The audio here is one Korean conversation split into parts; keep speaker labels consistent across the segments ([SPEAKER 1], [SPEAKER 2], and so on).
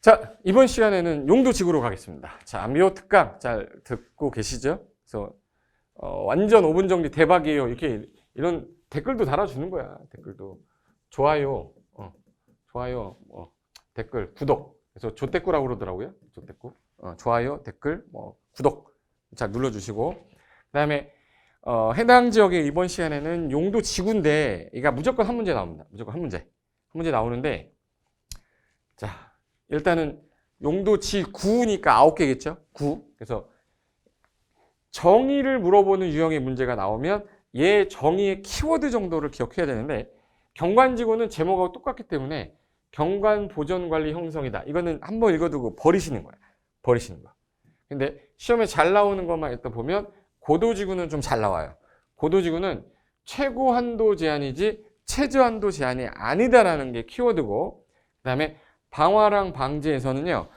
[SPEAKER 1] 자, 이번 시간에는 용도지구로 가겠습니다. 자, 암기호 특강 잘 듣고 계시죠? 그래서 완전 5분 정리 대박이에요. 이렇게 이런 댓글도 달아주는 거야. 댓글도 좋아요, 좋아요, 댓글, 구독. 그래서 조댓구라고 그러더라고요. 조댓구. 좋아요, 댓글, 구독 잘 눌러주시고. 그다음에 해당 지역의 이번 시간에는 용도지구인데, 이가 무조건 한 문제 나옵니다. 무조건 한 문제 나오는데, 자. 일단은 용도지구니까 9개겠죠? 9. 그래서 정의를 물어보는 유형의 문제가 나오면 얘 정의의 키워드 정도를 기억해야 되는데, 경관지구는 제목하고 똑같기 때문에 경관 보존 관리 형성이다. 이거는 한번 읽어두고 버리시는 거야. 버리시는 거. 근데 시험에 잘 나오는 것만 일단 보면 고도지구는 좀 잘 나와요. 고도지구는 최고 한도 제한이지 최저 한도 제한이 아니다라는 게 키워드고, 그 다음에 방화랑 방제에서는요,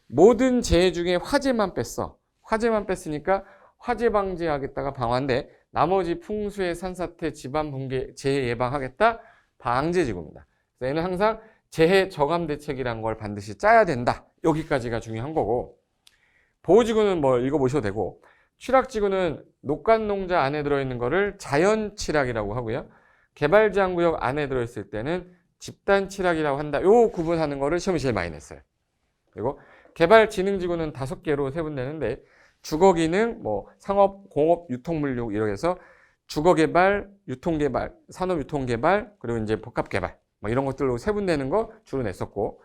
[SPEAKER 1] 모든 재해 중에 화재만 뺐어. 화재만 뺐으니까 화재 방지하겠다가 방화인데, 나머지 풍수해, 산사태, 지방 붕괴, 재해 예방하겠다 방제지구입니다. 그래서 얘는 항상 재해 저감 대책이라는 걸 반드시 짜야 된다. 여기까지가 중요한 거고, 보호지구는 뭐 읽어보셔도 되고, 취락지구는 녹간농자 안에 들어있는 거를 자연취락이라고 하고요. 개발제한구역 안에 들어있을 때는 집단취락이라고 한다. 요 구분하는 거를 시험이 제일 많이 냈어요. 그리고 개발지능지구는 5개로 세분되는데, 주거기능, 상업, 공업, 유통물류 이렇게 해서 주거개발, 유통개발, 산업유통개발, 그리고 이제 복합개발 이런 것들로 세분되는 거 주로 냈었고,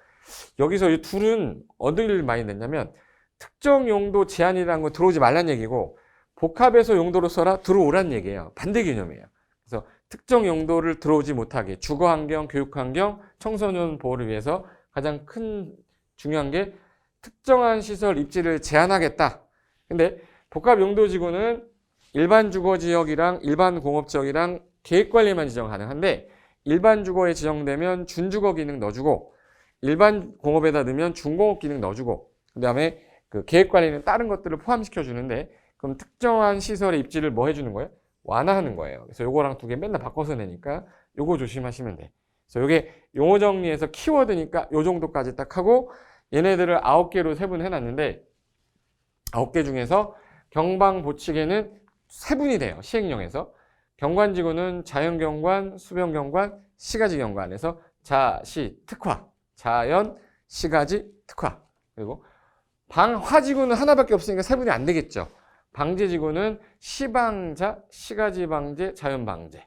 [SPEAKER 1] 여기서 이 둘은 어디를 많이 냈냐면 특정 용도 제한이라는 거 들어오지 말란 얘기고, 복합에서 용도로 써라 들어오란 얘기예요. 반대 개념이에요. 그래서 특정 용도를 들어오지 못하게 주거환경, 교육환경, 청소년 보호를 위해서 가장 큰 중요한 게 특정한 시설 입지를 제한하겠다. 근데 복합용도지구는 일반 주거지역이랑 일반 공업지역이랑 계획관리만 지정 가능한데, 일반 주거에 지정되면 준주거 기능 넣어주고, 일반 공업에다 넣으면 준공업 기능 넣어주고, 그 다음에 그 계획관리는 다른 것들을 포함시켜 주는데, 그럼 특정한 시설의 입지를 뭐 해주는 거예요? 완화하는 거예요. 그래서 요거랑 2개 맨날 바꿔서 내니까 요거 조심하시면 돼. 그래서 요게 용어 정리해서 키워드니까 요 정도까지 딱 하고, 얘네들을 9개로 세분해 놨는데, 9개 중에서 경방보치개는 세분이 돼요. 시행령에서. 경관지구는 자연경관, 수변경관, 시가지경관에서 자시 특화, 자연, 시가지, 특화. 그리고 방화지구는 하나밖에 없으니까 세분이 안 되겠죠. 방제지구는 시방자, 시가지방제, 자연방제.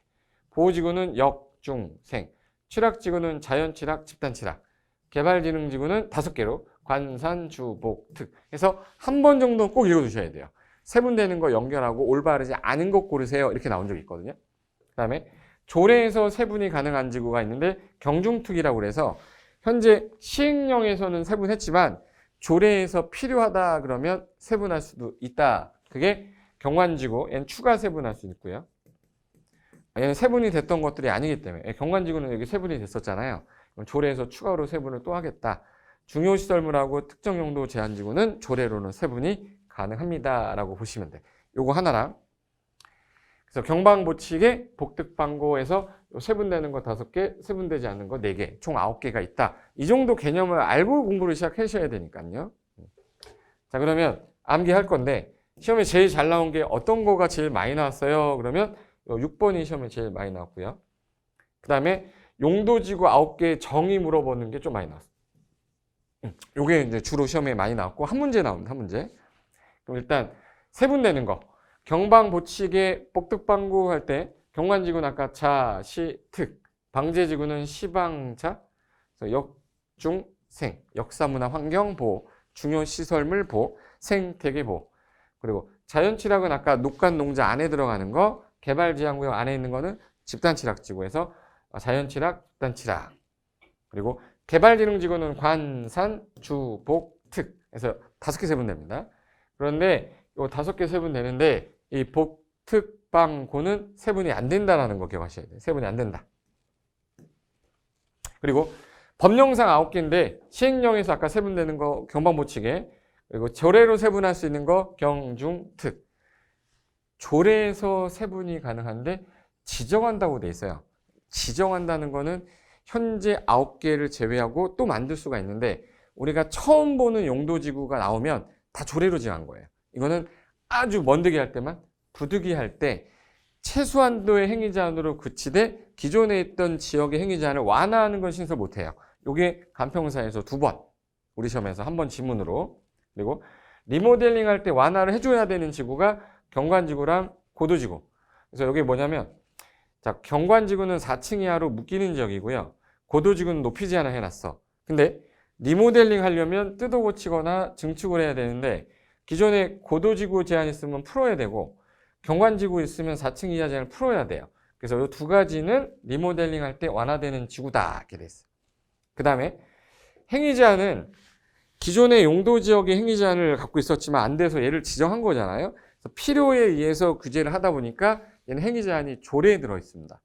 [SPEAKER 1] 보호지구는 역중생. 취락지구는 자연취락, 집단취락. 개발지능지구는 5개로 관산주복특 해서 한 번 정도는 꼭 읽어두셔야 돼요. 세분되는 거 연결하고 올바르지 않은 것 고르세요. 이렇게 나온 적이 있거든요. 그 다음에 조례에서 세분이 가능한 지구가 있는데, 경중특이라고 그래서 현재 시행령에서는 세분했지만 조례에서 필요하다 그러면 세분할 수도 있다. 그게 경관지구, 얘는 추가 세분할 수 있고요. 얘는 세분이 됐던 것들이 아니기 때문에, 경관지구는 여기 세분이 됐었잖아요. 조례에서 추가로 세분을 또 하겠다. 중요시설물하고 특정용도 제한지구는 조례로는 세분이 가능합니다 라고 보시면 돼. 요거 하나랑, 그래서 경방보치개, 복특방고에서 세분되는 거 5개, 세분되지 않는 거 4개, 총 9개가 있다. 이 정도 개념을 알고 공부를 시작하셔야 되니까요. 자, 그러면 암기할 건데, 시험에 제일 잘 나온 게 어떤 거가 제일 많이 나왔어요? 그러면 6번이 시험에 제일 많이 나왔고요. 그 다음에 용도지구 9개 정의 물어보는 게 좀 많이 나왔어요. 요게 이제 주로 시험에 많이 나왔고, 한 문제 나옵니다. 한 문제. 그럼 일단 세분되는 거. 경방보치개, 복특방구 할 때 경관지구는 아까 자, 시, 특. 방제지구는 시방자, 역중생, 역사문화 환경보호, 중요시설물 보호, 생태계 보호. 그리고 자연취락은 아까 녹간농자 안에 들어가는 거, 개발지향구역 안에 있는 거는 집단취락지구에서 자연취락, 집단취락. 그리고 개발지능지구는 관산, 주, 복, 특. 해서 5개 세분됩니다. 그런데 이 5개 세분되는데, 이 복, 특, 방, 고는 세분이 안 된다는 거 기억하셔야 돼요. 세분이 안 된다. 그리고 법령상 9개인데, 시행령에서 아까 세분되는 거 경방보치개, 그리고 조례로 세분할 수 있는 거 경중, 특. 조례에서 세분이 가능한데 지정한다고 돼 있어요. 지정한다는 거는 현재 9개를 제외하고 또 만들 수가 있는데, 우리가 처음 보는 용도지구가 나오면 다 조례로 정한 거예요. 이거는 아주 먼데기 할 때만, 부득이 할 때 최소한도의 행위 제한으로 그치되 기존에 있던 지역의 행위 제한을 완화하는 건 신설 못해요. 이게 간평사에서 2번, 우리 시험에서 한 번 지문으로. 그리고 리모델링 할 때 완화를 해줘야 되는 지구가 경관지구랑 고도지구. 그래서 이게 뭐냐면, 자, 경관지구는 4층 이하로 묶이는 지역이고요. 고도지구는 높이 제한을 해놨어. 근데 리모델링 하려면 뜯어 고치거나 증축을 해야 되는데 기존에 고도지구 제한 있으면 풀어야 되고 경관지구 있으면 4층 이하 제한을 풀어야 돼요. 그래서 이 2가지는 리모델링 할 때 완화되는 지구다 이렇게 돼 있어요. 그 다음에 행위 제한은 기존의 용도 지역의 행위 제한을 갖고 있었지만 안 돼서 얘를 지정한 거잖아요. 그래서 필요에 의해서 규제를 하다 보니까 얘는 행위 제한이 조례에 들어 있습니다.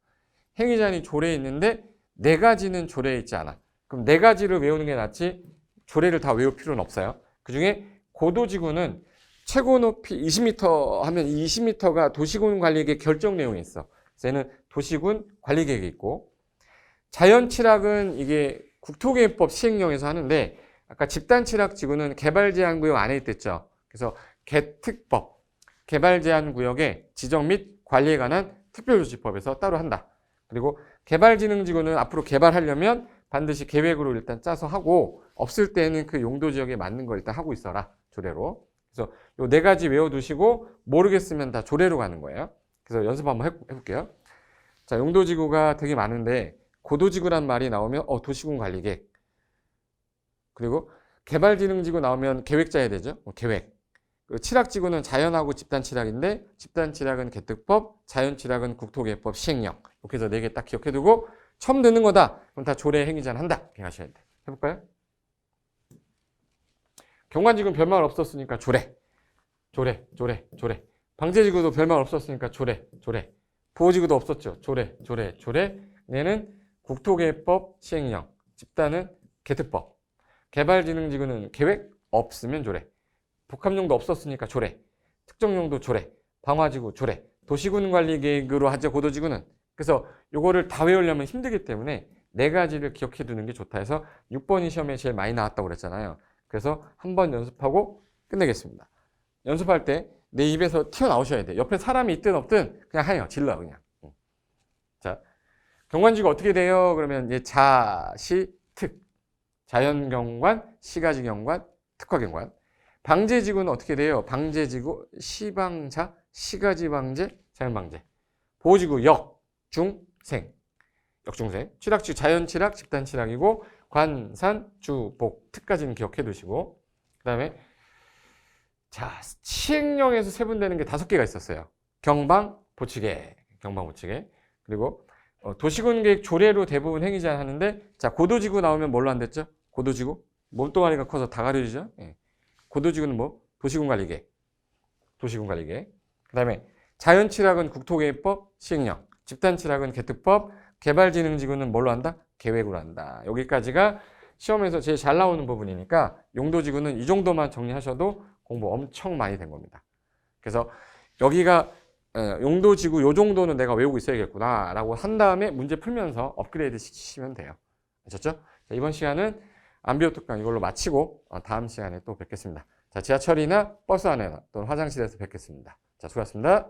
[SPEAKER 1] 행위 제한이 조례에 있는데 4가지는 조례에 있지 않아. 그럼 4가지를 외우는 게 낫지 조례를 다 외울 필요는 없어요. 그 중에 고도지구는 최고 높이 20m 하면 이 20m가 도시군 관리계획 결정 내용이 있어. 그래서 얘는 도시군 관리계획이 있고, 자연취락은 이게 국토개혁법 시행령에서 하는데 아까 집단취락지구는 개발제한구역 안에 있댔죠. 그래서 개특법, 개발제한구역의 지정 및 관리에 관한 특별조치법에서 따로 한다. 그리고 개발진흥지구는 앞으로 개발하려면 반드시 계획으로 일단 짜서 하고, 없을 때는 그 용도 지역에 맞는 걸 일단 하고 있어라, 조례로. 그래서 요 4가지 외워두시고 모르겠으면 다 조례로 가는 거예요. 그래서 연습 한번 해볼게요. 자, 용도지구가 되게 많은데 고도지구란 말이 나오면 도시군 관리계획. 그리고 개발진흥지구 나오면 계획 짜야 되죠. 계획. 칠학지구는 자연하고 집단취락인데 집단취락은 개특법, 자연취락은 국토개혁법 시행령. 이렇게 해서 4개 딱 기억해두고 처음 듣는 거다. 그럼 다 조례 행위 제한 한다. 이렇게 하셔야 돼. 해볼까요? 경관지구는 별말 없었으니까 조례. 조례, 조례, 조례. 방제지구도 별말 없었으니까 조례, 조례. 보호지구도 없었죠. 조례, 조례, 조례. 얘는 국토개혁법 시행령. 집단은 개특법. 개발진흥지구는 계획 없으면 조례. 복합용도 없었으니까 조례. 특정용도 조례. 방화지구 조례. 도시군관리계획으로 하죠, 고도지구는. 그래서 요거를 다 외우려면 힘들기 때문에 4가지를 기억해 두는 게 좋다 해서 6번이 시험에 제일 많이 나왔다고 그랬잖아요. 그래서 한번 연습하고 끝내겠습니다. 연습할 때 내 입에서 튀어나오셔야 돼. 옆에 사람이 있든 없든 그냥 해요. 질러 그냥. 자, 경관지구 어떻게 돼요? 그러면 이제 자, 시, 특. 자연경관, 시가지경관, 특화경관. 방제지구는 어떻게 돼요? 방제지구, 시방자, 시가지방제, 자연방제. 보호지구 역, 중, 생. 역중생. 취락지구 자연취락, 집단취락이고 관산, 주, 복, 특까지는 기억해 두시고, 그 다음에 자, 시행령에서 세분되는 게 5개가 있었어요. 경방, 보치계, 경방, 보치계. 그리고 도시군계획 조례로 대부분 행위 제한 하는데, 자, 고도지구 나오면 뭘로 안 됐죠? 고도지구? 몸뚱아리가 커서 다 가려지죠? 예. 고도지구는 뭐? 도시군관리계획. 도시군관리계획. 그 다음에 자연취락은 국토개혁법 시행령. 집단취락은 개특법. 개발진흥지구는 뭘로 한다? 계획으로 한다. 여기까지가 시험에서 제일 잘 나오는 부분이니까 용도지구는 이 정도만 정리하셔도 공부 엄청 많이 된 겁니다. 그래서 여기가 용도지구 요 정도는 내가 외우고 있어야겠구나 라고 한 다음에 문제 풀면서 업그레이드 시키시면 돼요. 아셨죠? 자, 이번 시간은 안비호특강 이걸로 마치고 다음 시간에 또 뵙겠습니다. 자, 지하철이나 버스 안에나 또는 화장실에서 뵙겠습니다. 자, 수고하셨습니다.